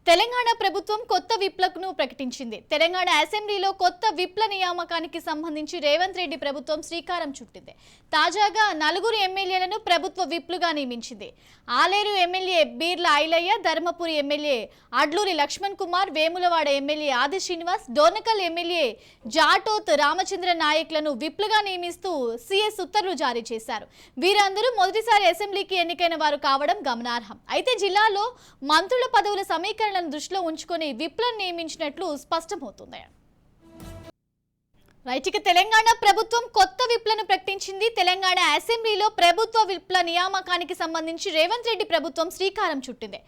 తెలంగాణ ప్రభుత్వం కొత్త విప్లను ప్రకటించింది. తెలంగాణ అసెంబ్లీలో కొత్త విప్ల నియామకానికి సంబంధించి రేవంత్ రెడ్డి ప్రభుత్వం శ్రీకారం చుట్టింది. తాజాగా 4 ఎమ్మెల్యేలను ప్రభుత్వ విప్లుగా నియమించింది. Aleru MLA Beerla Ilaiah, Dharmapuri MLA Adluri Laxman Kumar, Vemulawada MLA Aadi Srinivas, Dornakal MLA Jatoth Ramachandra నాయక్లను విప్లుగా నియమిస్తూ సీఎస్ ఉత్తర్వులు జారీ చేశారు. వీరందరూ మొదటిసారి అసెంబ్లీకి ఎన్నికైన వారు కావడం గమనార్హం. అయితే జిల్లాలో మంత్రుల పదవుల సమీకరణ దృష్టిలో ఉంచుకొని విప్లను నియమించినట్లు స్పష్టమవుతుంది. రైట్, తెలంగాణ ప్రభుత్వం కొత్త విప్లను ప్రకటించింది. తెలంగాణ అసెంబ్లీలో ప్రభుత్వ విప్ల నియామకానికి సంబంధించి రేవంత్ రెడ్డి ప్రభుత్వం శ్రీకారం చుట్టింది.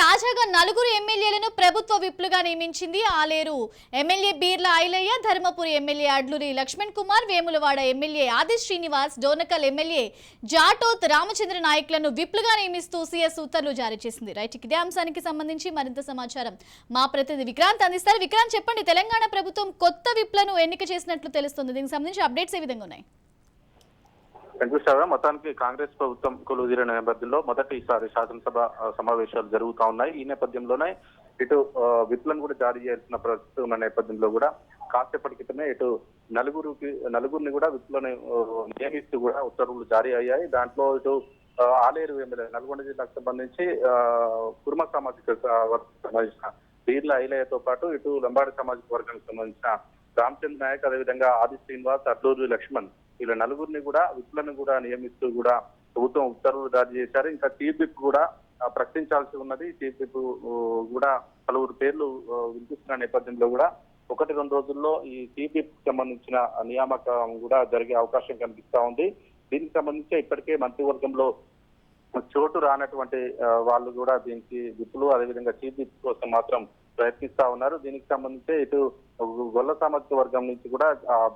తాజాగా 4 ఎమ్మెల్యేలను ప్రభుత్వ విప్లుగా నియమించింది. Aleru MLA Beerla Ilaiah, Dharmapuri MLA Adluri Laxman Kumar, Vemulawada MLA Aadi Srinivas, Dornakal MLA Jatoth Ramachandra నాయక్లను విప్లుగా నియమిస్తూ సీఎస్ ఉత్తర్వులు జారీ చేసింది. రైట్, ఇదే అంశానికి సంబంధించి మరింత సమాచారం మా ప్రతినిధి విక్రాంత్ అందిస్తారు. విక్రాంత్, చెప్పండి, తెలంగాణ ప్రభుత్వం కొత్త విప్లను ఎన్నిక చేసిన తెలుస్తుంది. దీనికి సంబంధించి అప్డేట్స్ ఏ విధంగా ఉన్నాయి? మొత్తానికి కాంగ్రెస్ ప్రభుత్వం కొలువుదీరిన నేపథ్యంలో మొదటిసారి శాసనసభ సమావేశాలు జరుగుతా ఉన్నాయి. ఈ నేపథ్యంలోనే ఇటు విప్లను కూడా జారీ చేయాల్సిన పరిస్థితి ఉన్న నేపథ్యంలో కూడా కాసేపటి క్రితమే ఇటు నలుగురిని కూడా విప్లను నియమిస్తూ కూడా ఉత్తర్వులు జారీ అయ్యాయి. దాంట్లో ఇటు ఆలేరు ఎమ్మెల్యే నల్గొండ జిల్లాకు సంబంధించి కుర్మ సామాజిక వర్గానికి సంబంధించిన బీర్ల ఐలయ్యతో పాటు ఇటు లంబాడి సామాజిక వర్గానికి సంబంధించిన రామచంద్ర నాయక్, అదేవిధంగా ఆది శ్రీనివాస్, అడ్లూరి లక్ష్మణ్, వీళ్ళ నలుగురిని కూడా విప్లను కూడా నియమిస్తూ కూడా ప్రభుత్వం ఉత్తర్వులు జారీ చేశారు. ఇంకా చీఫ్ విప్ కూడా ప్రకటించాల్సి ఉన్నది. చీఫ్ విప్ కూడా పలువురు పేర్లు వినిపిస్తున్న నేపథ్యంలో కూడా 1-2 రోజుల్లో ఈ చీఫ్ విప్ సంబంధించిన నియామకం కూడా జరిగే అవకాశం కనిపిస్తా ఉంది. దీనికి సంబంధించి ఇప్పటికే మంత్రివర్గంలో చోటు రానటువంటి వాళ్ళు కూడా దీనికి విప్పులు, అదేవిధంగా చీఫ్ విప్ కోసం మాత్రం ప్రయత్నిస్తా ఉన్నారు. దీనికి సంబంధించి ఇటు గొల్ల సామాజిక వర్గం నుంచి కూడా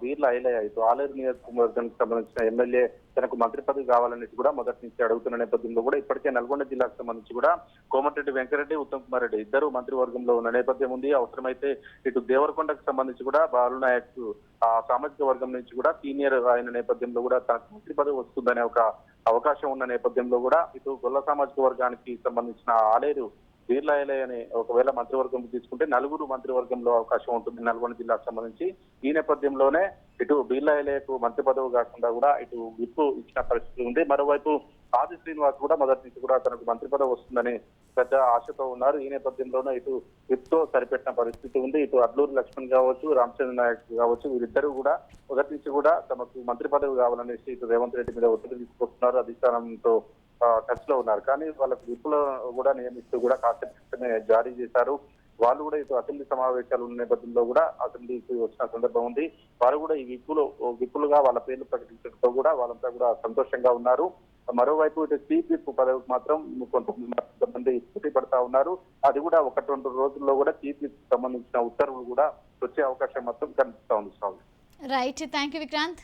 బీర్ల ఐలయ్య, ఇటు ఆలేరు నియోజకవర్గానికి సంబంధించిన ఎమ్మెల్యే తనకు మంత్రి పదవి కావాలనేది కూడా మొదటి నుంచి అడుగుతున్న నేపథ్యంలో కూడా ఇప్పటికే నల్గొండ జిల్లాకు సంబంధించి కూడా కోమటిరెడ్డి వెంకరెడ్డి, ఉత్తమ్ కుమార్ రెడ్డి ఇద్దరు మంత్రివర్గంలో ఉన్న నేపథ్యం ఉంది. అవసరమైతే ఇటు దేవరకొండకు సంబంధించి కూడా బాలు నాయక్ ఆ సామాజిక వర్గం నుంచి కూడా సీనియర్ అయిన నేపథ్యంలో కూడా తనకు మంత్రి పదవి వస్తుందనే ఒక అవకాశం ఉన్న నేపథ్యంలో కూడా ఇటు గొల్ల సామాజిక వర్గానికి సంబంధించిన ఆలేరు బీర్ల ఐలయ్యని ఒకవేళ మంత్రివర్గం తీసుకుంటే 4 మంత్రివర్గంలో అవకాశం ఉంటుంది నల్గొండ జిల్లాకు సంబంధించి. ఈ నేపథ్యంలోనే ఇటు బీర్ల ఐలయ్యకు మంత్రి పదవి కాకుండా కూడా ఇటు విప్ ఇచ్చిన పరిస్థితి ఉంది. మరోవైపు ఆది శ్రీనివాస్ కూడా మొదటి నుంచి కూడా తనకు మంత్రి పదవి వస్తుందని పెద్ద ఆశతో ఉన్నారు. ఈ నేపథ్యంలోనే ఇటు విప్ తో సరిపెట్టిన పరిస్థితి ఉంది. ఇటు అడ్లూరి లక్ష్మణ్ కావచ్చు, రామచంద్ర నాయక్ కావచ్చు, వీరిద్దరూ కూడా మొదటి నుంచి కూడా తమకు మంత్రి పదవి కావాలనేసి ఇటు రేవంత్ రెడ్డి మీద ఒత్తిడి తీసుకొస్తున్నారు. అధిష్టానంతో టచ్ లో ఉన్నారు. కానీ వాళ్ళకు విప్పులు కూడా నియమిస్తూ కూడా కాసేపు జారీ చేశారు. వాళ్ళు కూడా ఇటు అసెంబ్లీ సమావేశాలు ఉన్న నేపథ్యంలో కూడా అసెంబ్లీకి వచ్చిన సందర్భం ఉంది. వారు కూడా ఈ విప్పులుగా వాళ్ళ పేర్లు ప్రకటించడంతో కూడా వాళ్ళంతా కూడా సంతోషంగా ఉన్నారు. మరోవైపు ఇటు చీఫ్ విప్ పదవికి మాత్రం కొంతమంది పోటీ పడతా ఉన్నారు. అది కూడా 1-2 రోజుల్లో కూడా చీఫ్ విప్ సంబంధించిన ఉత్తర్వులు కూడా వచ్చే అవకాశం మాత్రం కనిపిస్తా ఉంది. Right, thank you Vikrant.